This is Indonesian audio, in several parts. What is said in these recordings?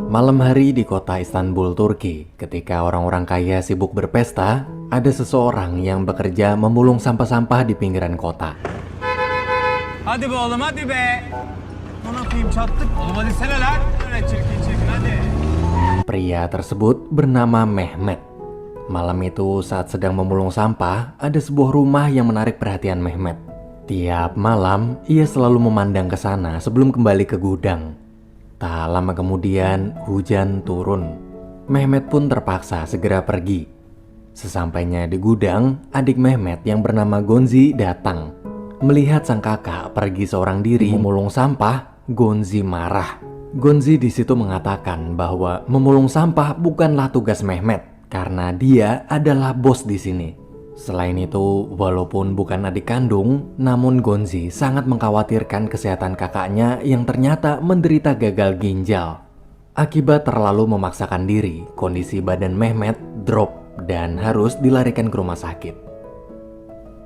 Malam hari di kota Istanbul, Turki, ketika orang-orang kaya sibuk berpesta, ada seseorang yang bekerja memulung sampah-sampah di pinggiran kota. Hadi be oğlum hadi be. Ona koyayım çattık. Oğlum hadi sene lan. Öyle çirkin çirkin hadi. Pria tersebut bernama Mehmet. Malam itu saat sedang memulung sampah, ada sebuah rumah yang menarik perhatian Mehmet. Tiap malam, ia selalu memandang ke sana sebelum kembali ke gudang. Tak lama kemudian, hujan turun. Mehmet pun terpaksa segera pergi. Sesampainya di gudang, adik Mehmet yang bernama Gonzi datang. Melihat sang kakak pergi seorang diri memulung sampah, Gonzi marah. Gonzi di situ mengatakan bahwa memulung sampah bukanlah tugas Mehmet karena dia adalah bos di sini. Selain itu, walaupun bukan adik kandung, namun Gonzi sangat mengkhawatirkan kesehatan kakaknya yang ternyata menderita gagal ginjal. Akibat terlalu memaksakan diri, kondisi badan Mehmet drop dan harus dilarikan ke rumah sakit.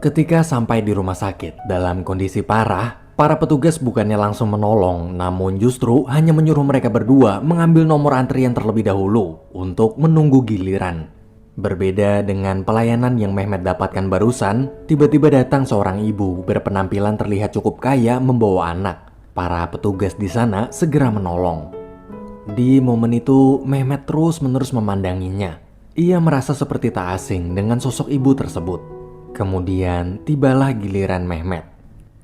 Ketika sampai di rumah sakit dalam kondisi parah, para petugas bukannya langsung menolong, namun justru hanya menyuruh mereka berdua mengambil nomor antrian terlebih dahulu untuk menunggu giliran. Berbeda dengan pelayanan yang Mehmet dapatkan barusan, tiba-tiba datang seorang ibu berpenampilan terlihat cukup kaya membawa anak. Para petugas di sana segera menolong. Di momen itu, Mehmet terus-menerus memandanginya. Ia merasa seperti tak asing dengan sosok ibu tersebut. Kemudian tibalah giliran Mehmet.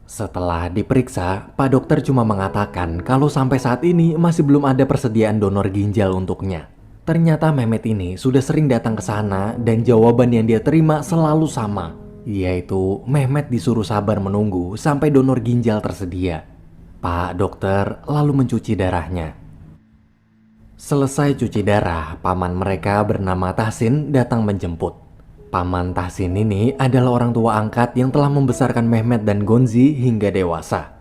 Setelah diperiksa, Pak Dokter cuma mengatakan kalau sampai saat ini masih belum ada persediaan donor ginjal untuknya. Ternyata Mehmet ini sudah sering datang ke sana dan jawaban yang dia terima selalu sama, yaitu Mehmet disuruh sabar menunggu sampai donor ginjal tersedia. Pak Dokter lalu mencuci darahnya. Selesai cuci darah, paman mereka bernama Tahsin datang menjemput. Paman Tahsin ini adalah orang tua angkat yang telah membesarkan Mehmet dan Gonzi hingga dewasa.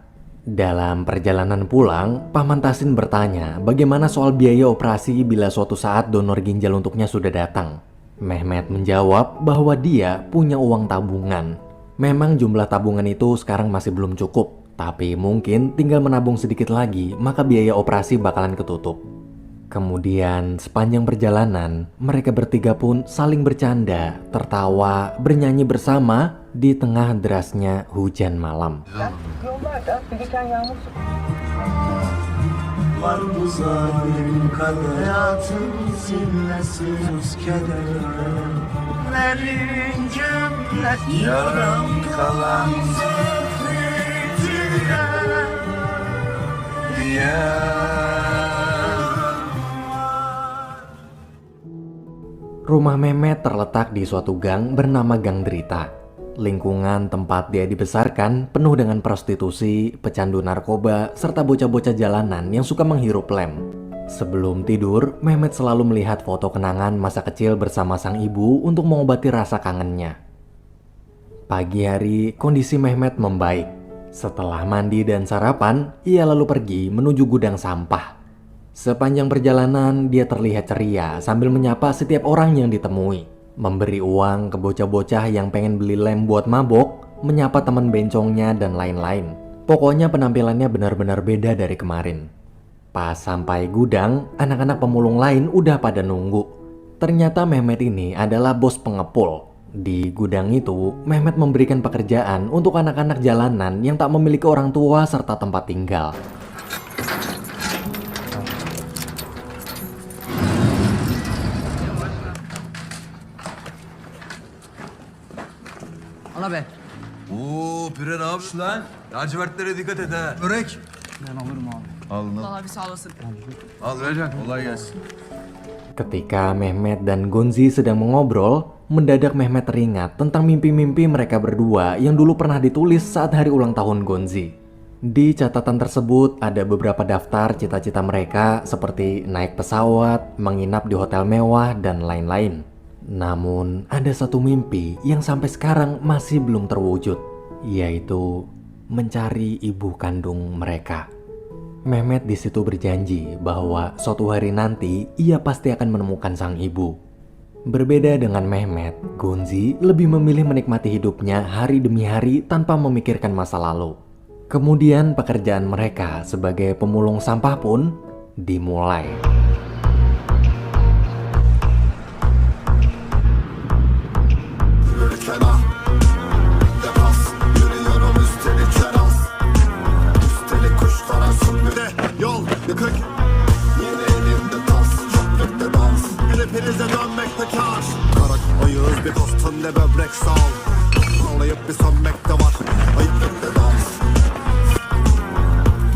Dalam perjalanan pulang, Paman Tahsin bertanya bagaimana soal biaya operasi bila suatu saat donor ginjal untuknya sudah datang. Mehmet menjawab bahwa dia punya uang tabungan. Memang jumlah tabungan itu sekarang masih belum cukup, tapi mungkin tinggal menabung sedikit lagi maka biaya operasi bakalan ketutup. Kemudian sepanjang perjalanan, mereka bertiga pun saling bercanda, tertawa, bernyanyi bersama di tengah derasnya hujan malam. Rumah Mehmet terletak di suatu gang bernama Gang Derita. Lingkungan tempat dia dibesarkan penuh dengan prostitusi, pecandu narkoba, serta bocah-bocah jalanan yang suka menghirup lem. Sebelum tidur, Mehmet selalu melihat foto kenangan masa kecil bersama sang ibu untuk mengobati rasa kangennya. Pagi hari, kondisi Mehmet membaik. Setelah mandi dan sarapan, ia lalu pergi menuju gudang sampah. Sepanjang perjalanan, dia terlihat ceria sambil menyapa setiap orang yang ditemui. Memberi uang ke bocah-bocah yang pengen beli lem buat mabok, menyapa teman bencongnya, dan lain-lain. Pokoknya penampilannya benar-benar beda dari kemarin. Pas sampai gudang, anak-anak pemulung lain udah pada nunggu. Ternyata Mehmet ini adalah bos pengepul. Di gudang itu, Mehmet memberikan pekerjaan untuk anak-anak jalanan yang tak memiliki orang tua serta tempat tinggal. Ana be. Oo Pire ne yapıyorsun lan? Lacivertlere dikkat et ha. Börek. Ben alırım abi. Al lan. Vallahi bir sağ olasın. Al Recan. Kolay gelsin. Ketika Mehmet dan Gonzi sedang mengobrol, mendadak Mehmet teringat tentang mimpi-mimpi mereka berdua yang dulu pernah ditulis saat hari ulang tahun Gonzi. Di catatan tersebut ada beberapa daftar cita-cita mereka seperti naik pesawat, menginap di hotel mewah, dan lain-lain. Namun ada satu mimpi yang sampai sekarang masih belum terwujud, yaitu mencari ibu kandung mereka. Mehmet di situ berjanji bahwa suatu hari nanti ia pasti akan menemukan sang ibu. Berbeda dengan Mehmet, Gonzi lebih memilih menikmati hidupnya hari demi hari tanpa memikirkan masa lalu. Kemudian pekerjaan mereka sebagai pemulung sampah pun dimulai. Yol yıkık. Yine elimde tas, çöplükte dans. Hepinize dönmekte kar. Karak ayığız bir kostun ne böbrek sal. Ağlayıp bir sönmekte var. Ayıplıkta dans.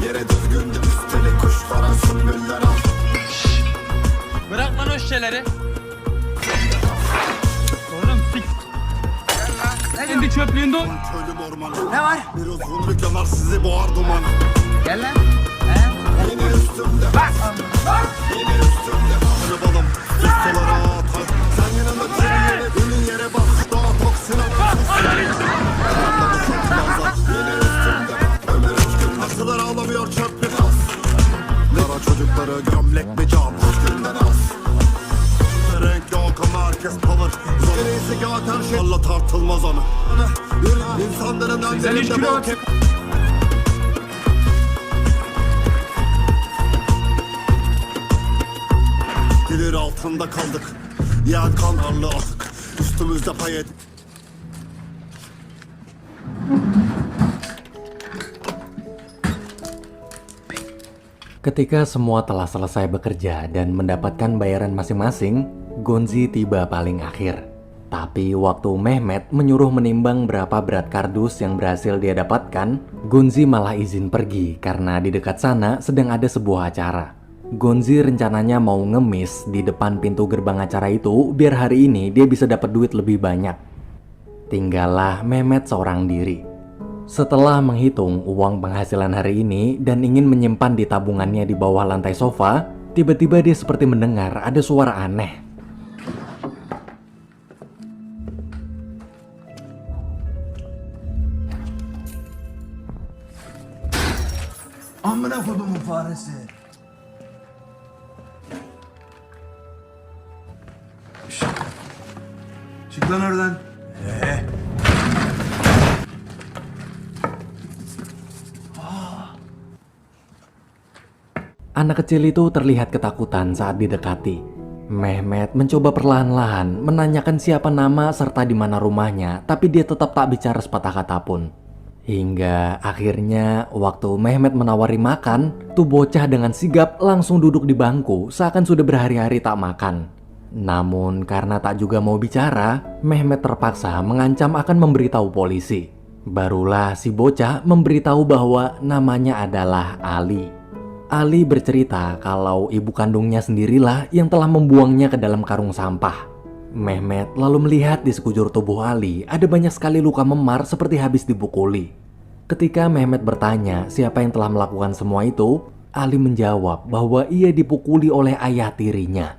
Yere düzgündü üstelik kuşlara sümbüller al. Bırak lan o şişeleri. Oğlum sik. Kendi çöplüğünde o. Köylüm ormanı. Ne var? Bir uzunluk yanar sizi boğar duman. Gel lan. Yine üstümde. Yine üstümde. Kalabalım. Pistolara atar. Sen yanına yere ünün yere bak. Daha toksin atarsın. Yine üstümde. Ömer Özgün. Nasıllar ağlamıyor çöp bir tas. Kara çocukları gömlek mi cam. Üstünden az. Renk yok ama herkes kalır. Zoreysi zaten şey. Allah tartılmaz onu. İnsanların önlerinde bol kep. Gelir altında kaldık. Yağ kan arlı atık. Üstümüzde pay et. Ketika semua telah selesai bekerja dan mendapatkan bayaran masing-masing, Gonzi tiba paling akhir. Tapi waktu Mehmet menyuruh menimbang berapa berat kardus yang berhasil dia dapatkan, Gonzi malah izin pergi karena di dekat sana sedang ada sebuah acara. Gonzi rencananya mau ngemis di depan pintu gerbang acara itu biar hari ini dia bisa dapat duit lebih banyak. Tinggallah Mehmet seorang diri. Setelah menghitung uang penghasilan hari ini dan ingin menyimpan di tabungannya di bawah lantai sofa, tiba-tiba dia seperti mendengar ada suara aneh. Amına kodumun faresi. Şşt. Çık lan oradan. Anak kecil itu terlihat ketakutan saat didekati. Mehmet mencoba perlahan-lahan menanyakan siapa nama serta di mana rumahnya, tapi dia tetap tak bicara sepatah kata pun. Hingga akhirnya waktu Mehmet menawari makan, tuh bocah dengan sigap langsung duduk di bangku seakan sudah berhari-hari tak makan. Namun karena tak juga mau bicara, Mehmet terpaksa mengancam akan memberitahu polisi. Barulah si bocah memberitahu bahwa namanya adalah Ali. Ali bercerita kalau ibu kandungnya sendirilah yang telah membuangnya ke dalam karung sampah. Mehmet lalu melihat di sekujur tubuh Ali ada banyak sekali luka memar seperti habis dipukuli. Ketika Mehmet bertanya siapa yang telah melakukan semua itu, Ali menjawab bahwa ia dipukuli oleh ayah tirinya.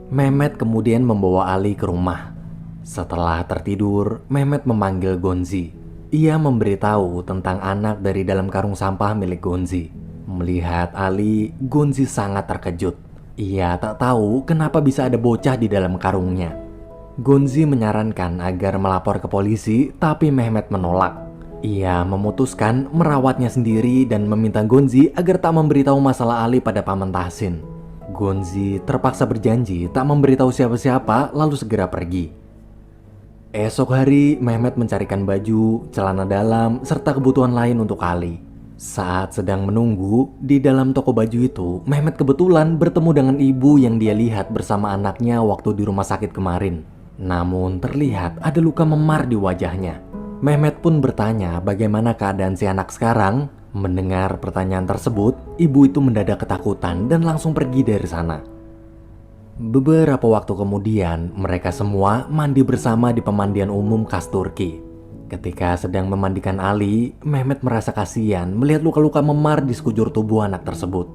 Mehmet kemudian membawa Ali ke rumah. Setelah tertidur, Mehmet memanggil Gonzi. Ia memberitahu tentang anak dari dalam karung sampah milik Gonzi. Melihat Ali, Gonzi sangat terkejut. Ia tak tahu kenapa bisa ada bocah di dalam karungnya. Gonzi menyarankan agar melapor ke polisi, tapi Mehmet menolak. Ia memutuskan merawatnya sendiri dan meminta Gonzi agar tak memberitahu masalah Ali pada Paman Tahsin. Gonzi terpaksa berjanji tak memberitahu siapa-siapa lalu segera pergi. Esok hari, Mehmet mencarikan baju, celana dalam, serta kebutuhan lain untuk Ali. Saat sedang menunggu, di dalam toko baju itu, Mehmet kebetulan bertemu dengan ibu yang dia lihat bersama anaknya waktu di rumah sakit kemarin. Namun terlihat ada luka memar di wajahnya. Mehmet pun bertanya bagaimana keadaan si anak sekarang. Mendengar pertanyaan tersebut, ibu itu mendadak ketakutan dan langsung pergi dari sana. Beberapa waktu kemudian, mereka semua mandi bersama di pemandian umum khas Turki. Ketika sedang memandikan Ali, Mehmet merasa kasihan melihat luka-luka memar di sekujur tubuh anak tersebut.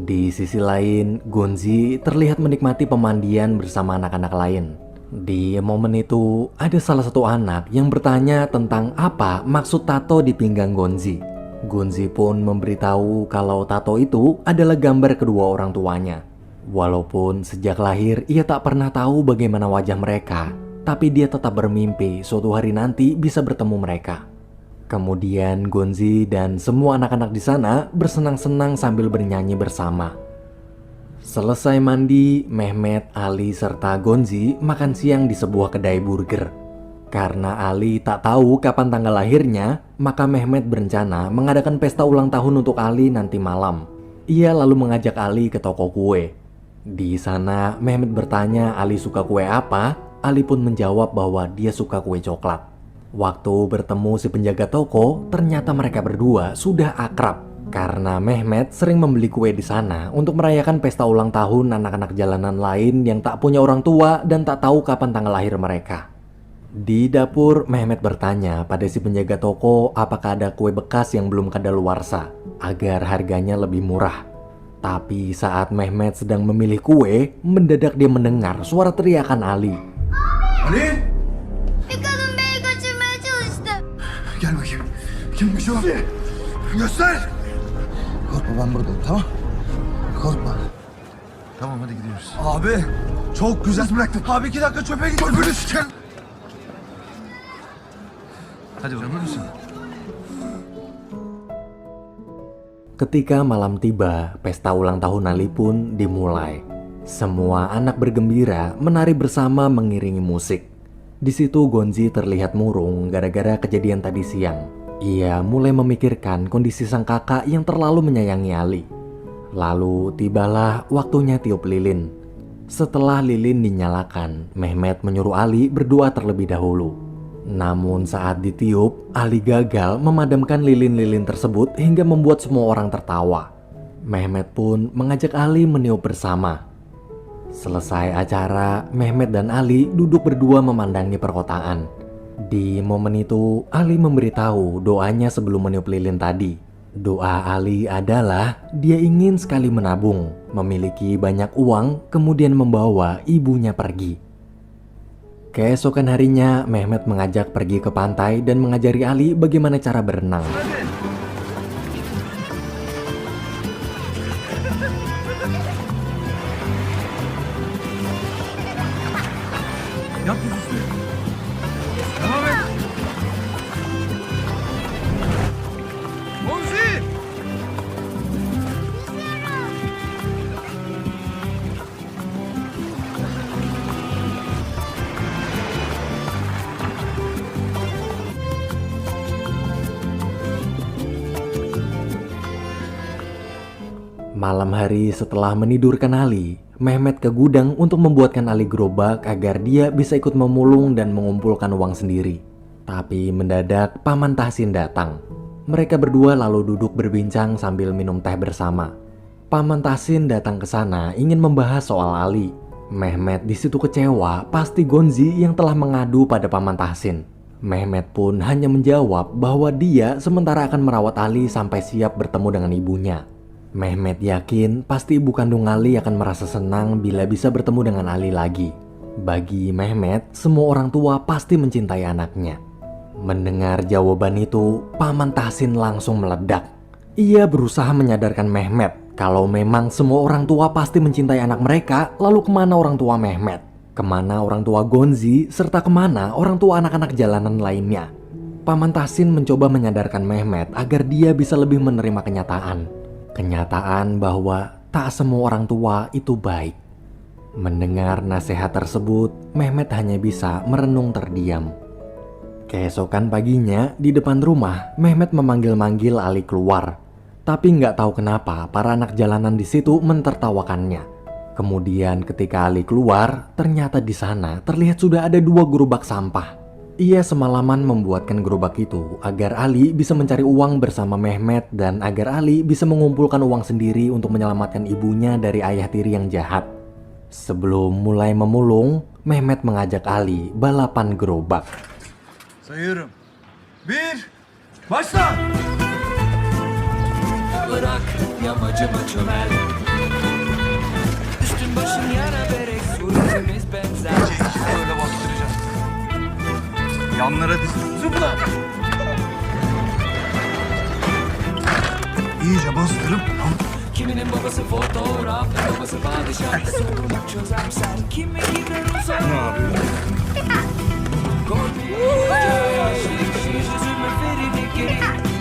Di sisi lain, Gonzi terlihat menikmati pemandian bersama anak-anak lain. Di momen itu, ada salah satu anak yang bertanya tentang apa maksud tato di pinggang Gonzi. Gonzi pun memberitahu kalau tato itu adalah gambar kedua orang tuanya. Walaupun sejak lahir ia tak pernah tahu bagaimana wajah mereka, tapi dia tetap bermimpi suatu hari nanti bisa bertemu mereka. Kemudian Gonzi dan semua anak-anak di sana bersenang-senang sambil bernyanyi bersama. Selesai mandi, Mehmet, Ali, serta Gonzi makan siang di sebuah kedai burger. Karena Ali tak tahu kapan tanggal lahirnya, maka Mehmet berencana mengadakan pesta ulang tahun untuk Ali nanti malam. Ia lalu mengajak Ali ke toko kue. Di sana Mehmet bertanya Ali suka kue apa. Ali pun menjawab bahwa dia suka kue coklat. Waktu bertemu si penjaga toko, ternyata mereka berdua sudah akrab. Karena Mehmet sering membeli kue di sana untuk merayakan pesta ulang tahun anak-anak jalanan lain yang tak punya orang tua dan tak tahu kapan tanggal lahir mereka. Di dapur, Mehmet bertanya pada si penjaga toko apakah ada kue bekas yang belum kadaluarsa agar harganya lebih murah. Tapi saat Mehmet sedang memilih kue, mendadak dia mendengar suara teriakan Ali. Ali! Bir kadın beni kaçırmaya çalıştı. Gel bakayım. Kimmiş o? Göster! Korkma ben buradayım, tamam? Korkma. Tamam hadi gidiyoruz. Abi çok güzel bıraktın. Abi 2 dakika çöpe git. Çöpünü siken. Hadi bakalım. Ketika malam tiba, pesta ulang tahun Ali pun dimulai. Semua anak bergembira menari bersama mengiringi musik. Di situ Gonzi terlihat murung gara-gara kejadian tadi siang. Ia mulai memikirkan kondisi sang kakak yang terlalu menyayangi Ali. Lalu tibalah waktunya tiup lilin. Setelah lilin dinyalakan, Mehmet menyuruh Ali berdoa terlebih dahulu. Namun saat ditiup, Ali gagal memadamkan lilin-lilin tersebut hingga membuat semua orang tertawa. Mehmet pun mengajak Ali meniup bersama. Selesai acara, Mehmet dan Ali duduk berdua memandangi perkotaan. Di momen itu, Ali memberitahu doanya sebelum meniup lilin tadi. Doa Ali adalah dia ingin sekali menabung, memiliki banyak uang, kemudian membawa ibunya pergi. Keesokan harinya, Mehmet mengajak pergi ke pantai dan mengajari Ali bagaimana cara berenang. Yap üstüne. Devam et. Gonzi! Malam hari setelah menidurkan Ali, Mehmet ke gudang untuk membuatkan Ali gerobak agar dia bisa ikut memulung dan mengumpulkan uang sendiri. Tapi mendadak Paman Tahsin datang. Mereka berdua lalu duduk berbincang sambil minum teh bersama. Paman Tahsin datang ke sana ingin membahas soal Ali. Mehmet di situ kecewa, pasti Gonzi yang telah mengadu pada Paman Tahsin. Mehmet pun hanya menjawab bahwa dia sementara akan merawat Ali sampai siap bertemu dengan ibunya. Mehmet yakin pasti ibu kandung Ali akan merasa senang bila bisa bertemu dengan Ali lagi. Bagi Mehmet, semua orang tua pasti mencintai anaknya. Mendengar jawaban itu, Paman Tahsin langsung meledak. Ia berusaha menyadarkan Mehmet kalau memang semua orang tua pasti mencintai anak mereka, lalu kemana orang tua Mehmet? Kemana orang tua Gonzi, serta kemana orang tua anak-anak jalanan lainnya? Paman Tahsin mencoba menyadarkan Mehmet agar dia bisa lebih menerima kenyataan. Kenyataan bahwa tak semua orang tua itu baik. Mendengar nasihat tersebut, Mehmet hanya bisa merenung terdiam. Keesokan paginya, di depan rumah, Mehmet memanggil-manggil Ali keluar. Tapi nggak tahu kenapa para anak jalanan di situ mentertawakannya. Kemudian ketika Ali keluar, ternyata di sana terlihat sudah ada 2 gerobak sampah. Ia semalaman membuatkan gerobak itu agar Ali bisa mencari uang bersama Mehmet dan agar Ali bisa mengumpulkan uang sendiri untuk menyelamatkan ibunya dari ayah tiri yang jahat. Sebelum mulai memulung, Mehmet mengajak Ali balapan gerobak. Sayıyorum. 1, başla! Bırak yamacıma çömel. Üstün başın yara berek suretimiz benzer. Böyle bastıracağım. Yanlara diz. Zıpla! İyice bastırıp Kiminin babası fotoğraf, babası padişah. Sorunu çözersen kimi gider uzak. Ne yapıyorsun? Yüzüme feride geri,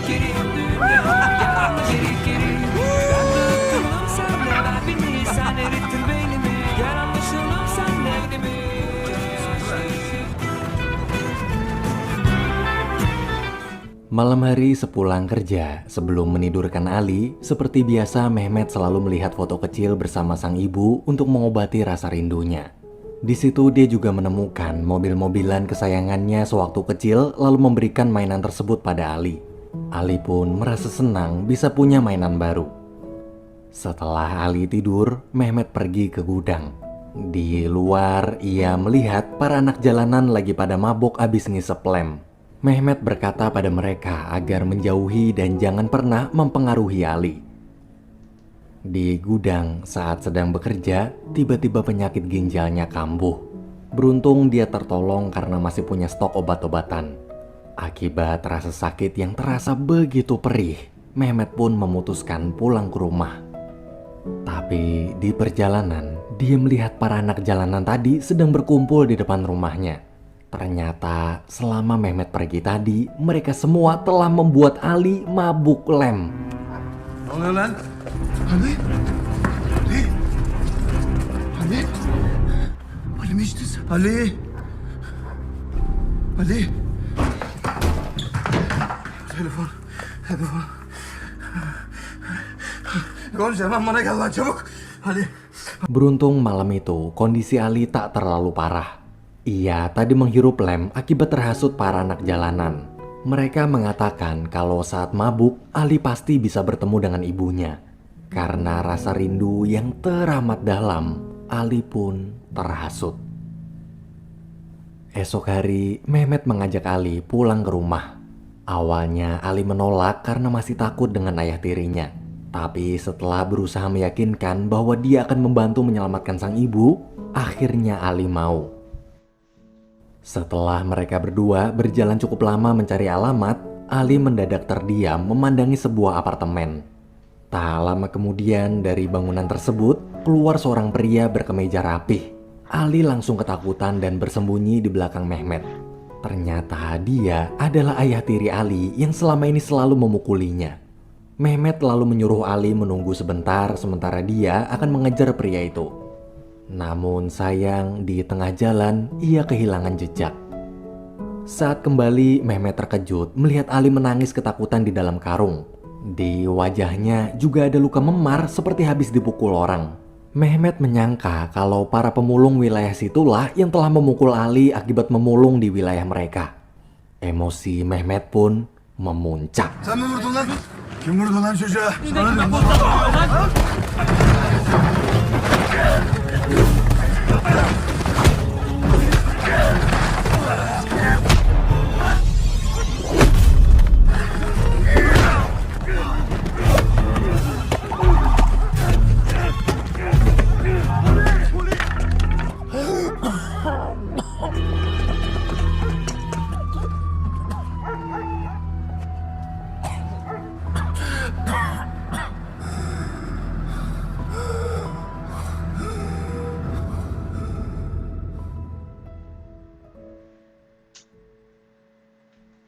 geri dünya. Geri geri. Ben bıkkınım senle ver beni. Sen erittin beynimi. Gel anlaşalım senle mi? Malam hari sepulang kerja, sebelum menidurkan Ali, seperti biasa Mehmet selalu melihat foto kecil bersama sang ibu untuk mengobati rasa rindunya. Di situ dia juga menemukan mobil-mobilan kesayangannya sewaktu kecil lalu memberikan mainan tersebut pada Ali. Ali pun merasa senang bisa punya mainan baru. Setelah Ali tidur, Mehmet pergi ke gudang. Di luar, ia melihat para anak jalanan lagi pada mabok abis ngisep lem. Mehmet berkata pada mereka agar menjauhi dan jangan pernah mempengaruhi Ali. Di gudang saat sedang bekerja, tiba-tiba penyakit ginjalnya kambuh. Beruntung dia tertolong karena masih punya stok obat-obatan. Akibat rasa sakit yang terasa begitu perih, Mehmet pun memutuskan pulang ke rumah. Tapi di perjalanan, dia melihat para anak jalanan tadi sedang berkumpul di depan rumahnya. Ternyata selama Mehmet pergi tadi, mereka semua telah membuat Ali mabuk lem. Ne oluyor lan? Ali? Ali? Ali? Ali mi içtin sen? Ali? Ali? Telefon. Gonca hemen bana gel lan çabuk. Ali. Beruntung malam itu kondisi Ali tak terlalu parah. Ia tadi menghirup lem akibat terhasut para anak jalanan. Mereka mengatakan kalau saat mabuk, Ali pasti bisa bertemu dengan ibunya. Karena rasa rindu yang teramat dalam, Ali pun terhasut. Esok hari, Mehmet mengajak Ali pulang ke rumah. Awalnya Ali menolak karena masih takut dengan ayah tirinya. Tapi setelah berusaha meyakinkan bahwa dia akan membantu menyelamatkan sang ibu, akhirnya Ali mau. Setelah mereka berdua berjalan cukup lama mencari alamat, Ali mendadak terdiam memandangi sebuah apartemen. Tak lama kemudian dari bangunan tersebut keluar seorang pria berkemeja rapih. Ali langsung ketakutan dan bersembunyi di belakang Mehmet. Ternyata dia adalah ayah tiri Ali yang selama ini selalu memukulinya. Mehmet lalu menyuruh Ali menunggu sebentar sementara dia akan mengejar pria itu. Namun sayang di tengah jalan ia kehilangan jejak. Saat kembali Mehmet terkejut melihat Ali menangis ketakutan di dalam karung. Di wajahnya juga ada luka memar seperti habis dipukul orang. Mehmet menyangka kalau para pemulung wilayah situlah yang telah memukul Ali akibat memulung di wilayah mereka. Emosi Mehmet pun memuncak. Sen mi vurdun lan? Kim vurdu lan çocuğa? Sana ne?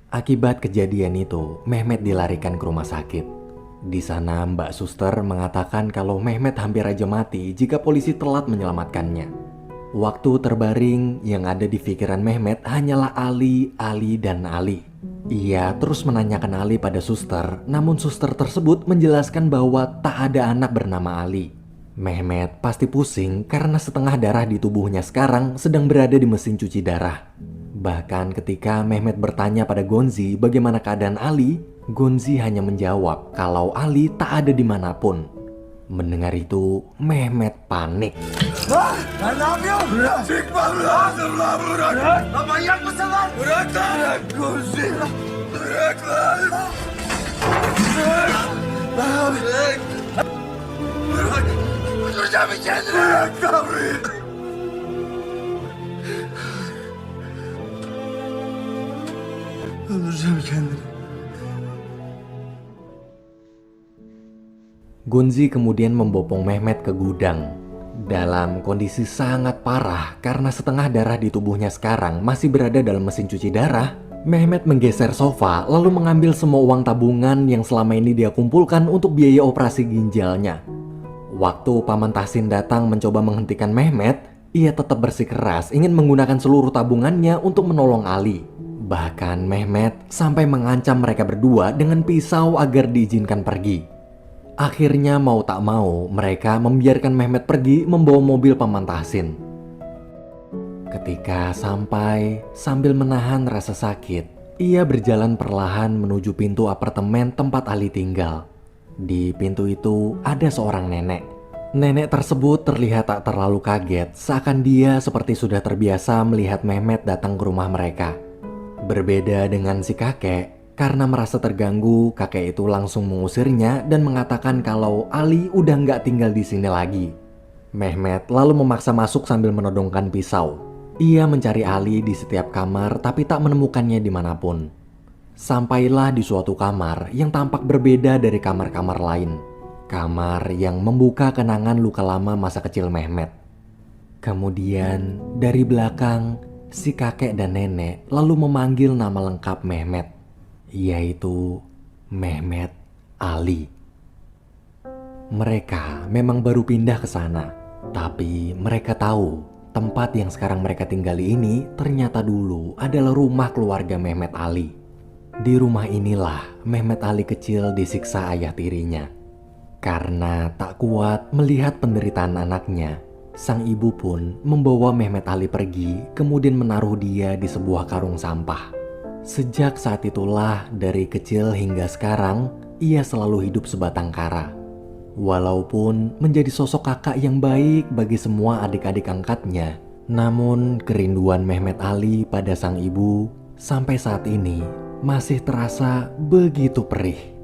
Akibat kejadian itu, Mehmet dilarikan ke rumah sakit. Di sana Mbak Suster mengatakan kalau Mehmet hampir aja mati jika polisi telat menyelamatkannya. Waktu terbaring yang ada di pikiran Mehmet hanyalah Ali, dan Ali. Ia terus menanyakan Ali pada suster, namun suster tersebut menjelaskan bahwa tak ada anak bernama Ali. Mehmet pasti pusing karena setengah darah di tubuhnya sekarang sedang berada di mesin cuci darah. Bahkan ketika Mehmet bertanya pada Gonzi bagaimana keadaan Ali, Gonzi hanya menjawab kalau Ali tak ada dimanapun. Mendengar itu, Mehmet panik. Lan ne yapıyorsun? Bırak. Çıkmam lazım lan bırak. Lan manyak mısın lan? Bırak lan. Bırak Gonzi. Bırak lan. Bırak. Lan abi. Bırak. Bırak. Öldüreceğim kendini. Bırak lan burayı. Öldüreceğim kendini. Gonzi kemudian membopong Mehmet ke gudang. Dalam kondisi sangat parah karena setengah darah di tubuhnya sekarang masih berada dalam mesin cuci darah, Mehmet menggeser sofa lalu mengambil semua uang tabungan yang selama ini dia kumpulkan untuk biaya operasi ginjalnya. Waktu Paman Tahsin datang mencoba menghentikan Mehmet, ia tetap bersikeras ingin menggunakan seluruh tabungannya untuk menolong Ali. Bahkan Mehmet sampai mengancam mereka berdua dengan pisau agar diizinkan pergi. Akhirnya mau tak mau mereka membiarkan Mehmet pergi membawa mobil Paman Tahsin. Ketika sampai, sambil menahan rasa sakit, ia berjalan perlahan menuju pintu apartemen tempat Ali tinggal. Di pintu itu ada seorang nenek. Nenek tersebut terlihat tak terlalu kaget, seakan dia seperti sudah terbiasa melihat Mehmet datang ke rumah mereka. Berbeda dengan si kakek, karena merasa terganggu, kakek itu langsung mengusirnya dan mengatakan kalau Ali udah nggak tinggal di sini lagi. Mehmet lalu memaksa masuk sambil menodongkan pisau. Ia mencari Ali di setiap kamar tapi tak menemukannya dimanapun. Sampailah di suatu kamar yang tampak berbeda dari kamar-kamar lain. Kamar yang membuka kenangan luka lama masa kecil Mehmet. Kemudian dari belakang, si kakek dan nenek lalu memanggil nama lengkap Mehmet, yaitu Mehmet Ali. Mereka memang baru pindah ke sana, tapi mereka tahu tempat yang sekarang mereka tinggali ini ternyata dulu adalah rumah keluarga Mehmet Ali. Di rumah inilah Mehmet Ali kecil disiksa ayah tirinya. Karena tak kuat melihat penderitaan anaknya, sang ibu pun membawa Mehmet Ali pergi, kemudian menaruh dia di sebuah karung sampah. Sejak saat itulah, dari kecil hingga sekarang, ia selalu hidup sebatang kara. Walaupun menjadi sosok kakak yang baik bagi semua adik-adik angkatnya, namun kerinduan Mehmet Ali pada sang ibu sampai saat ini masih terasa begitu perih.